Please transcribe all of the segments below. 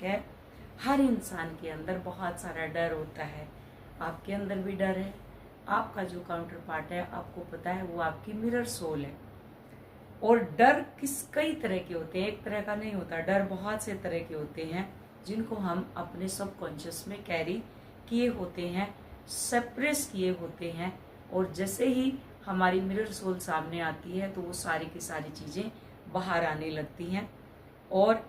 है। हर इंसान के अंदर बहुत सारा डर होता है। आपके अंदर भी डर है। आपका जो काउंटर पार्ट है, आपको पता है, वो आपकी मिरर सोल है। और डर कई तरह के होते हैं, एक तरह का नहीं होता। डर बहुत से तरह के होते हैं जिनको हम अपने सबकॉन्शियस में कैरी किए होते हैं, सप्रेस किए होते हैं। और जैसे ही हमारी मिरर सोल सामने आती है तो वो सारी की सारी चीज़ें बाहर आने लगती हैं और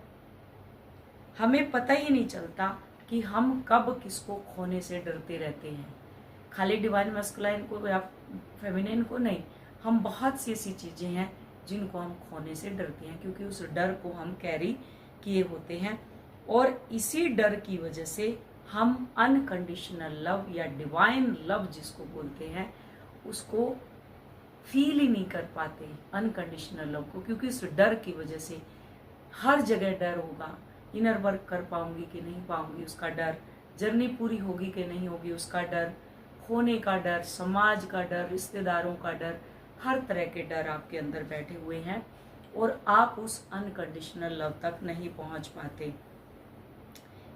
हमें पता ही नहीं चलता कि हम कब किसको खोने से डरते रहते हैं। खाली डिवाइन मैस्कुलाइन को या फेमिनिन को नहीं, हम बहुत सी ऐसी चीज़ें हैं जिनको हम खोने से डरते हैं, क्योंकि उस डर को हम कैरी किए होते हैं। और इसी डर की वजह से हम अनकंडीशनल लव या डिवाइन लव जिसको बोलते हैं उसको फील ही नहीं कर पाते, अनकंडीशनल लव को, क्योंकि उस डर की वजह से हर जगह डर होगा। इनर वर्क कर पाऊंगी कि नहीं पाऊंगी उसका डर, जर्नी पूरी होगी कि नहीं होगी उसका डर, खोने का डर, समाज का डर, रिश्तेदारों का डर, हर तरह के डर आपके अंदर बैठे हुए हैं और आप उस अनकंडीशनल लव तक नहीं पहुंच पाते।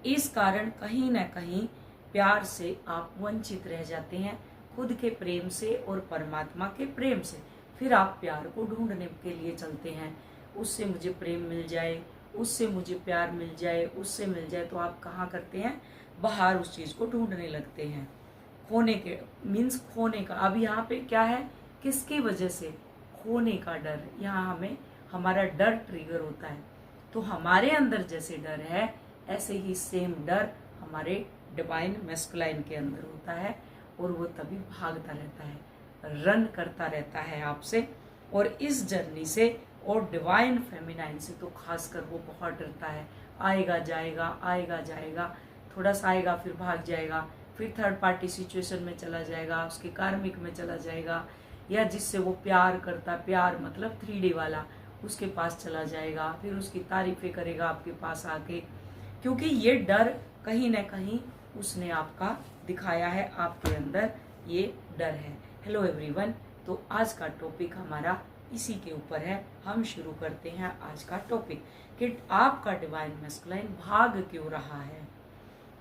इस कारण कहीं ना कहीं प्यार से आप वंचित रह जाते हैं, खुद के प्रेम से और परमात्मा के प्रेम से। फिर आप प्यार को ढूंढने के लिए चलते हैं, उससे मुझे प्रेम मिल जाए, उससे मुझे प्यार मिल जाए, उससे मिल जाए। तो आप कहाँ करते हैं, बाहर उस चीज़ को ढूंढने लगते हैं। खोने के मीन्स खोने का। अब यहाँ पे क्या है, किसकी वजह से, खोने का डर। यहाँ हमें हमारा डर ट्रिगर होता है। तो हमारे अंदर जैसे डर है ऐसे ही सेम डर हमारे डिवाइन मैस्कुलाइन के अंदर होता है और वो तभी भागता रहता है, रन करता रहता है आपसे। और इस जर्नी से और डिवाइन फेमिनाइन से तो खासकर वो बहुत डरता है। आएगा जाएगा, आएगा जाएगा, थोड़ा सा आएगा फिर भाग जाएगा, फिर थर्ड पार्टी सिचुएशन में चला जाएगा, उसके कार्मिक में चला जाएगा, या जिससे वो प्यार करता, प्यार मतलब 3D वाला, उसके पास चला जाएगा, फिर उसकी तारीफें करेगा आपके पास आके, क्योंकि ये डर कहीं ना कहीं उसने आपका दिखाया है, आपके अंदर ये डर है। हेलो एवरीवन, तो आज का टॉपिक हमारा इसी के ऊपर है। हम शुरू करते हैं आज का टॉपिक कि आपका डिवाइन मैस्कुलाइन भाग क्यों रहा है।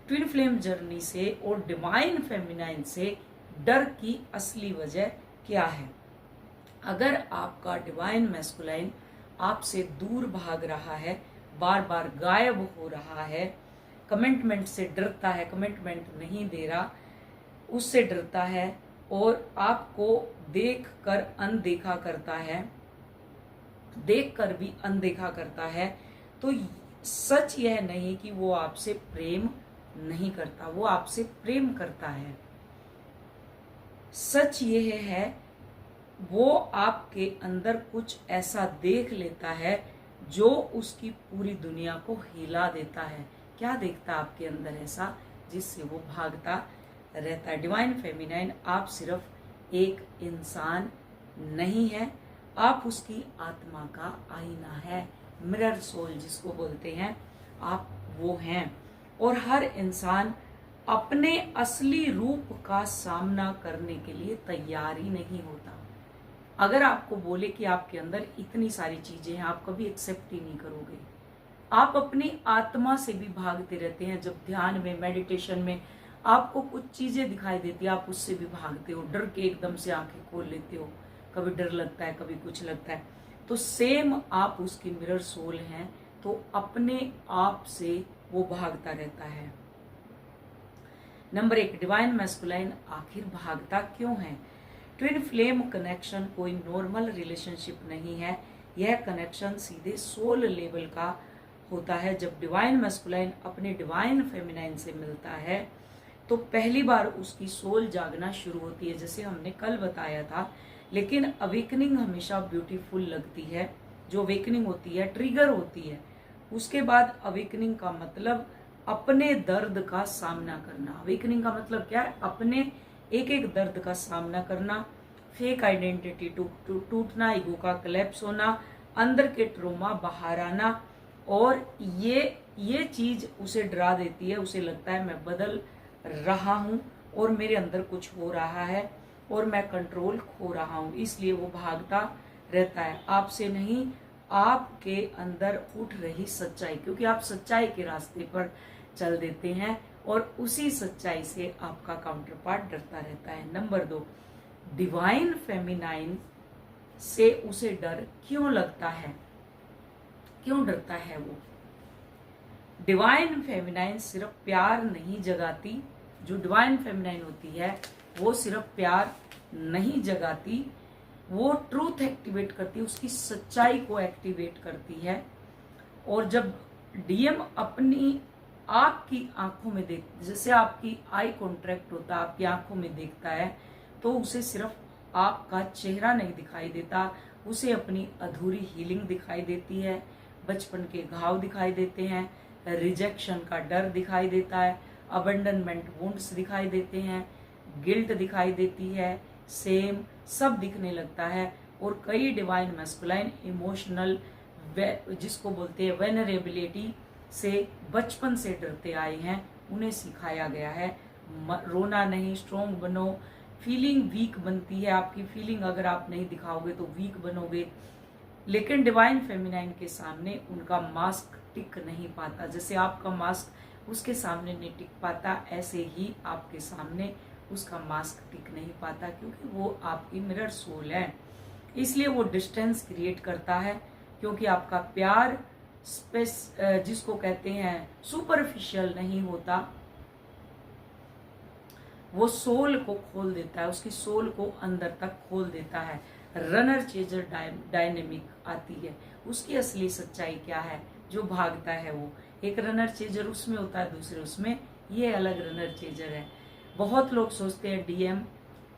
ट्विन फ्लेम जर्नी से और डिवाइन फेमिनाइन से डर की असली वजह क्या है। अगर आपका डिवाइन मैस्कुलाइन आपसे दूर भाग रहा है, बार बार गायब हो रहा है, कमिटमेंट से डरता है, कमिटमेंट नहीं दे रहा, उससे डरता है और आपको देख कर अनदेखा करता है, देख कर भी अनदेखा करता है, तो सच यह नहीं कि वो आपसे प्रेम नहीं करता, वो आपसे प्रेम करता है। सच यह है वो आपके अंदर कुछ ऐसा देख लेता है जो उसकी पूरी दुनिया को हिला देता है। क्या देखता आपके अंदर ऐसा जिससे वो भागता रहता है। डिवाइन फेमिनाइन आप सिर्फ एक इंसान नहीं है, आप उसकी आत्मा का आईना है, मिरर सोल जिसको बोलते हैं, आप वो हैं। और हर इंसान अपने असली रूप का सामना करने के लिए तैयार ही नहीं होता। अगर आपको बोले कि आपके अंदर इतनी सारी चीजें हैं, आप कभी एक्सेप्ट ही नहीं करोगे। आप अपनी आत्मा से भी भागते रहते हैं। जब ध्यान में, मेडिटेशन में आपको कुछ चीजें दिखाई देती है, आप उससे भी भागते हो, डर के एकदम से आंखें खोल लेते हो, कभी डर लगता है, कभी कुछ लगता है। तो सेम आप उसकी मिरर सोल हैं, तो अपने आप से वो भागता रहता है। नंबर 1, डिवाइन मैस्कुलाइन आखिर भागता क्यों है। ट्विन फ्लेम कनेक्शन कोई नॉर्मल रिलेशनशिप नहीं है, यह कनेक्शन सीधे सोल लेवल का होता है। जब डिवाइन मैस्कुलाइन अपने डिवाइन फेमिनाइन से मिलता है तो पहली बार उसकी सोल जागना शुरू होती है, जैसे हमने कल बताया था। लेकिन अवेकनिंग हमेशा ब्यूटीफुल लगती है। जो अवेकनिंग होती है ट्रिगर होती है, उसके बाद अवेकनिंग का मतलब अपने दर्द का सामना करना। अवेकनिंग का मतलब क्या है, अपने एक एक दर्द का सामना करना, फेक आइडेंटिटी टूटना, ईगो का कोलैप्स होना, अंदर के ट्रोमा बाहर आना। और ये चीज उसे डरा देती है, उसे लगता है मैं बदल रहा हूं और मेरे अंदर कुछ हो रहा है और मैं कंट्रोल खो रहा हूं, इसलिए वो भागता रहता है। आपसे नहीं, आपके अंदर उठ रही सच्चाई, क्योंकि आप सच्चाई के रास्ते पर चल देते हैं और उसी सच्चाई से आपका काउंटर पार्ट डरता रहता है। नंबर 2, डिवाइन फेमिनाइन से उसे डर क्यों लगता है, क्यों डरता है वो? डिवाइन फेमिनाइन सिर्फ प्यार नहीं जगाती, जो डिवाइन फेमिनाइन होती है वो सिर्फ प्यार नहीं जगाती, वो ट्रूथ एक्टिवेट करती है, उसकी सच्चाई को एक्टिवेट करती है। और जब डीएम अपनी आपकी आंखों में देख, जैसे आपकी आई कॉन्ट्रैक्ट होता है, आपकी आंखों में देखता है, तो उसे सिर्फ आपका चेहरा नहीं दिखाई देता, उसे अपनी अधूरी हीलिंग दिखाई देती है, बचपन के घाव दिखाई देते हैं, रिजेक्शन का डर दिखाई देता है, अबंडनमेंट वुंड्स दिखाई देते हैं, गिल्ट दिखाई देती है, सेम सब दिखने लगता है। और कई डिवाइन मैस्कुलाइन इमोशनल, जिसको बोलते हैं वेनरेबिलिटी, से बचपन से डरते आए हैं, उन्हें सिखाया गया है रोना नहीं, स्ट्रोंग बनो। फीलिंग वीक बनती है, आपकी फीलिंग अगर आप नहीं दिखाओगे तो वीक बनोगे। लेकिन डिवाइन फेमिनाइन के सामने उनका मास्क टिक नहीं पाता, जैसे आपका मास्क उसके सामने नहीं टिक पाता, ऐसे ही आपके सामने उसका मास्क टिक नहीं पाता, क्योंकि वो आपकी मिरर सोल है। इसलिए वो डिस्टेंस क्रिएट करता है, क्योंकि आपका प्यार जिसको कहते हैं सुपरफिशियल नहीं होता, वो सोल को खोल देता है, उसकी सोल को अंदर तक खोल देता है। रनर चेजर डायनेमिक आती है, उसकी असली सच्चाई क्या है, जो भागता है वो एक रनर चेजर उसमें होता है, दूसरे उसमें, ये अलग रनर चेजर है। बहुत लोग सोचते हैं डीएम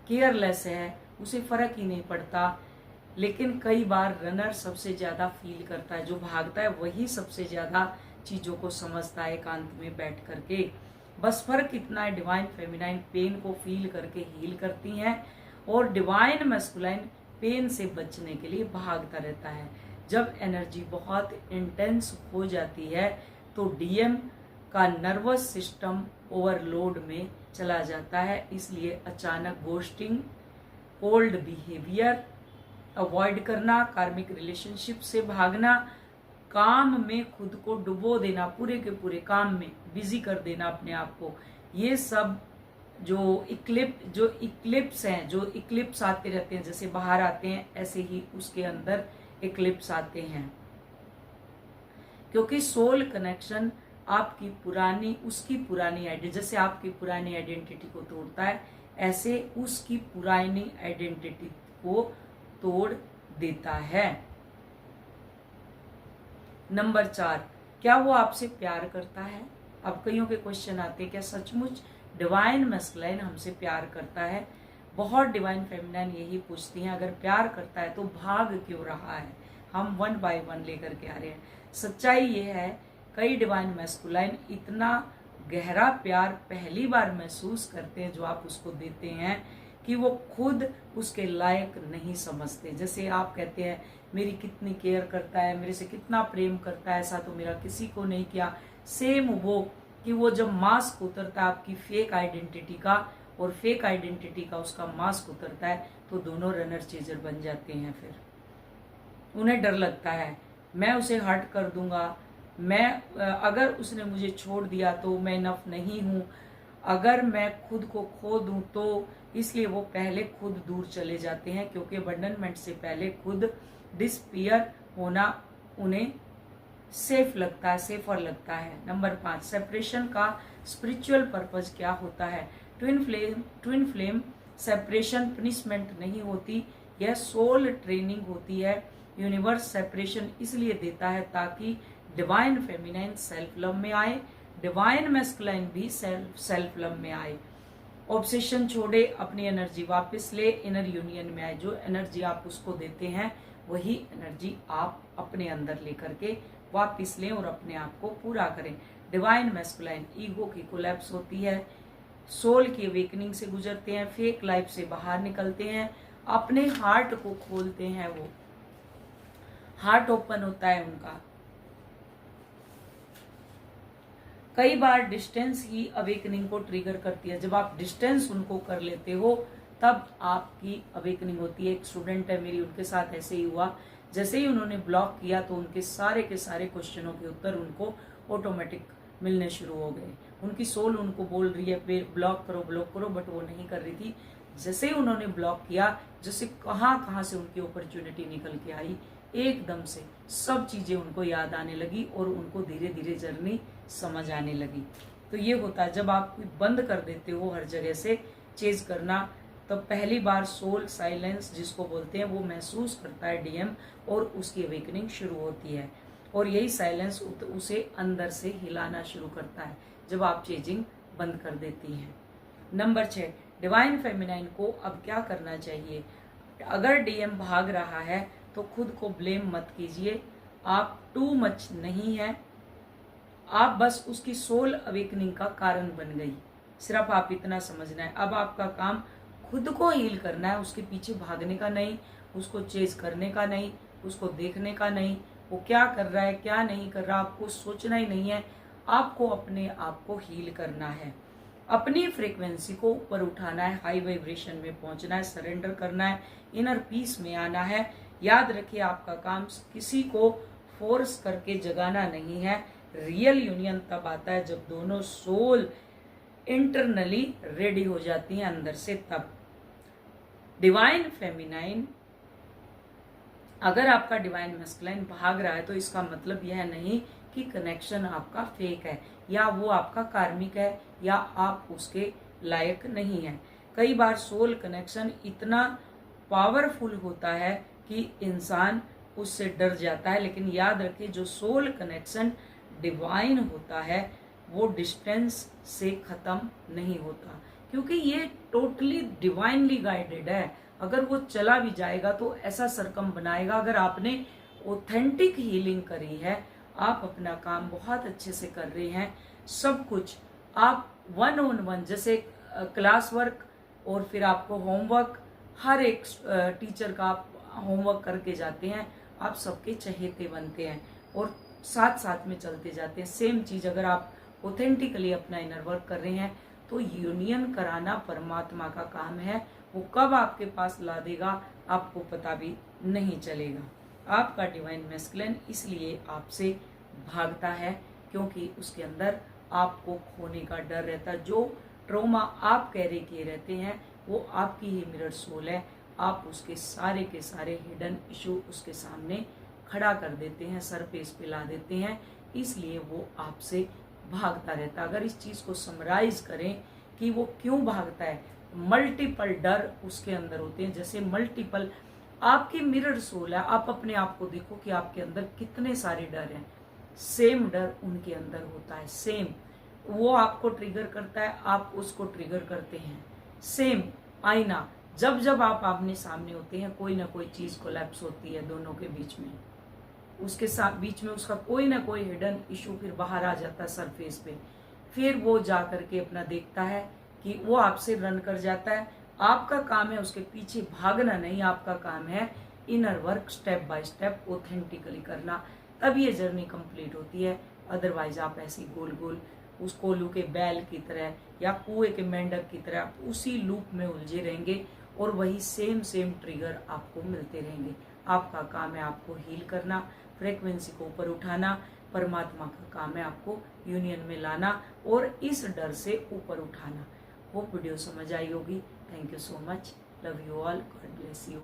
केयरलेस है, उसे फर्क ही नहीं पड़ता, लेकिन कई बार रनर सबसे ज्यादा फील करता है, जो भागता है वही सबसे ज्यादा चीजों को समझता है एकांत में बैठ करके। बस फर्क इतना है, डिवाइन फेमिनाइन पेन को फील करके हील करती हैं और डिवाइन मैस्कुलाइन पेन से बचने के लिए भागता रहता है। जब एनर्जी बहुत इंटेंस हो जाती है तो डीएम का नर्वस सिस्टम ओवरलोड में चला जाता है, इसलिए अचानक गोस्टिंग, कोल्ड बिहेवियर अवॉइड करना, कार्मिक रिलेशनशिप से भागना, काम में खुद को डुबो देना, पूरे के पूरे काम में बिजी कर देना अपने आप को, ये सब जो इक्लिप्स हैं, जो इक्लिप्स आते रहते हैं, जैसे बाहर आते हैं ऐसे ही उसके अंदर इक्लिप्स आते हैं, क्योंकि सोल कनेक्शन आपकी पुरानी, उसकी पुरानी आइडेंटिटी, जैसे आपकी पुरानी आइडेंटिटी को तोड़ता है, ऐसे उसकी पुरानी आइडेंटिटी को तोड़ देता है। नंबर 4, क्या वो आपसे प्यार करता है? अब कईयों के क्वेश्चन आते हैं, क्या सचमुच डिवाइन मैस्कुलाइन हमसे प्यार करता है? बहुत डिवाइन फेमिनाइन यही पूछती हैं, अगर प्यार करता है तो भाग क्यों रहा है? हम 1 बाय 1 लेकर के आ रहे हैं। सच्चाई ये है, कई डिवाइन मैस्कुलाइन इतना गहरा प्यार पहली बार महसूस करते हैं जो आप उसको देते हैं, कि वो खुद उसके लायक नहीं समझते। जैसे आप कहते हैं मेरी कितनी केयर करता है, मेरे से कितना प्रेम करता है, ऐसा तो मेरा किसी को नहीं किया। सेम वो कि वो जब मास्क उतरता है आपकी फेक आइडेंटिटी का और फेक आइडेंटिटी का उसका मास्क उतरता है, तो दोनों रनर चेजर बन जाते हैं। फिर उन्हें डर लगता है, मैं उसे हर्ट कर दूंगा, मैं अगर उसने मुझे छोड़ दिया तो मैं इनफ नहीं हूँ, अगर मैं खुद को खो दूं तो, इसलिए वो पहले खुद दूर चले जाते हैं, क्योंकि अबंडनमेंट से पहले खुद डिसपियर होना उन्हें सेफ लगता है, सेफर लगता है। नंबर 5, सेपरेशन का स्पिरिचुअल पर्पज क्या होता है? ट्विन फ्लेम सेपरेशन पनिशमेंट नहीं होती, यह सोल ट्रेनिंग होती है। यूनिवर्स सेपरेशन इसलिए देता है ताकि डिवाइन फेमिनाइन सेल्फ लव में आए, डिवाइन मैस्कुलाइन भी सेल्फ लव में आए। ऑब्सेशन छोड़े, अपनी एनर्जी वापस ले, इनर यूनियन में आए। जो एनर्जी आप उसको देते हैं वही एनर्जी आप अपने अंदर लेकर के वापस लें और अपने आप को पूरा करें। डिवाइन मैस्कुलाइन ईगो की कोलैप्स होती है, सोल की अवेकनिंग से गुजरते हैं, फेक लाइफ से बाहर निकलते हैं, अपने हार्ट को खोलते हैं, वो हार्ट ओपन होता है उनका। कई बार डिस्टेंस ही अवेकनिंग को ट्रिगर करती है। जब आप डिस्टेंस उनको कर लेते हो तब आपकी अवेकनिंग होती है। एक स्टूडेंट है मेरी, उनके साथ ऐसे ही हुआ, जैसे ही उन्होंने ब्लॉक किया तो उनके सारे के सारे क्वेश्चनों के उत्तर उनको ऑटोमेटिक मिलने शुरू हो गए। उनकी सोल उनको बोल रही है ब्लॉक करो, बट वो नहीं कर रही थी। जैसे ही उन्होंने ब्लॉक किया, जैसे कहाँ से उनकी अपॉर्चुनिटी निकल के आई, एकदम से सब चीज़ें उनको याद आने लगी और उनको धीरे धीरे जर्नी समझ आने लगी। तो ये होता है जब आप बंद कर देते हो हर जगह से चेज करना, तो पहली बार सोल साइलेंस जिसको बोलते हैं वो महसूस करता है डीएम, और उसकी अवेकनिंग शुरू होती है। और यही साइलेंस उसे अंदर से हिलाना शुरू करता है जब आप चेजिंग बंद कर देती हैं। नंबर 6, डिवाइन फेमिनाइन को अब क्या करना चाहिए। अगर डीएम भाग रहा है तो खुद को ब्लेम मत कीजिए, आप टू मच नहीं है, आप बस उसकी सोल अवेकनिंग का कारण बन गई। सिर्फ आप इतना समझना है। अब आपका काम खुद को हील करना है, उसके पीछे भागने का नहीं, उसको चेज करने का नहीं, उसको देखने का नहीं, वो क्या कर रहा है क्या नहीं कर रहा, आपको सोचना ही नहीं है। आपको अपने आप को हील करना है, अपनी फ्रीक्वेंसी को ऊपर उठाना है, हाई वाइब्रेशन में पहुंचना है, सरेंडर करना है, इनर पीस में आना है। याद रखिए आपका काम किसी को फोर्स करके जगाना नहीं है। रियल यूनियन तब आता है जब दोनों सोल इंटरनली रेडी हो जाती हैं अंदर से। तब डिवाइन फेमिनाइन, अगर आपका डिवाइन मैस्कुलाइन भाग रहा है तो इसका मतलब यह नहीं कि कनेक्शन आपका फेक है या वो आपका कार्मिक है या आप उसके लायक नहीं है। कई बार सोल कनेक्शन इतना पावरफुल होता है कि इंसान उससे डर जाता है, लेकिन याद रखिए जो सोल कनेक्शन डिवाइन होता है वो डिस्टेंस से खत्म नहीं होता, क्योंकि ये टोटली डिवाइनली गाइडेड है। अगर वो चला भी जाएगा तो ऐसा सरकम बनाएगा। अगर आपने ऑथेंटिक हीलिंग करी है, आप अपना काम बहुत अच्छे से कर रहे हैं, सब कुछ आप 1-on-1 जैसे क्लास वर्क और फिर आपको होमवर्क, हर एक टीचर का आप होमवर्क करके जाते हैं, आप सबके चहेते बनते हैं और साथ साथ में चलते जाते हैं। सेम चीज अगर आप ऑथेंटिकली अपना इनर वर्क कर रहे हैं तो यूनियन कराना परमात्मा का काम है। वो कब आपके पास ला देगा आपको पता भी नहीं चलेगा। आपका डिवाइन मैस्कुलिन इसलिए आपसे भागता है क्योंकि उसके अंदर आपको खोने का डर रहता है। जो ट्रॉमा आप कैरी किए रहते हैं वो आपकी ही मिरर सोल है। आप उसके सारे के सारे हिडन इशू उसके सामने खड़ा कर देते हैं, सरफेस पे ला देते हैं, इसलिए वो आपसे भागता रहता है। अगर इस चीज को समराइज करें कि वो क्यों भागता है, मल्टीपल डर उसके अंदर होते हैं। जैसे मल्टीपल आपकी मिरर सोल है, आप अपने आप को देखो कि आपके अंदर कितने सारे डर हैं। सेम डर उनके अंदर होता है, सेम वो आपको ट्रिगर करता है, आप उसको ट्रिगर करते हैं। सेम आईना, जब जब आप आमने सामने होते हैं कोई ना कोई चीज कोलैप्स होती है दोनों के बीच में, उसके साथ बीच में उसका कोई ना कोई हिडन इशू फिर बाहर आ जाता है सरफेस पे। फिर वो जा करके अपना देखता है कि वो आपसे रन कर जाता है। आपका काम है उसके पीछे भागना नहीं, आपका काम है inner work step by step authentically करना, तब ये जर्नी कंप्लीट होती है। अदरवाइज आप ऐसी गोल गोल उस कोल्लू के बैल की तरह या कुएं के मेंढक की तरह उसी लूप में उलझे रहेंगे और वही सेम ट्रिगर आपको मिलते रहेंगे। आपका काम है आपको हील करना, फ्रीक्वेंसी को ऊपर उठाना, परमात्मा का काम है आपको यूनियन में लाना और इस डर से ऊपर उठाना। वो वीडियो समझ आई होगी। Thank you so much, love you all, God bless you.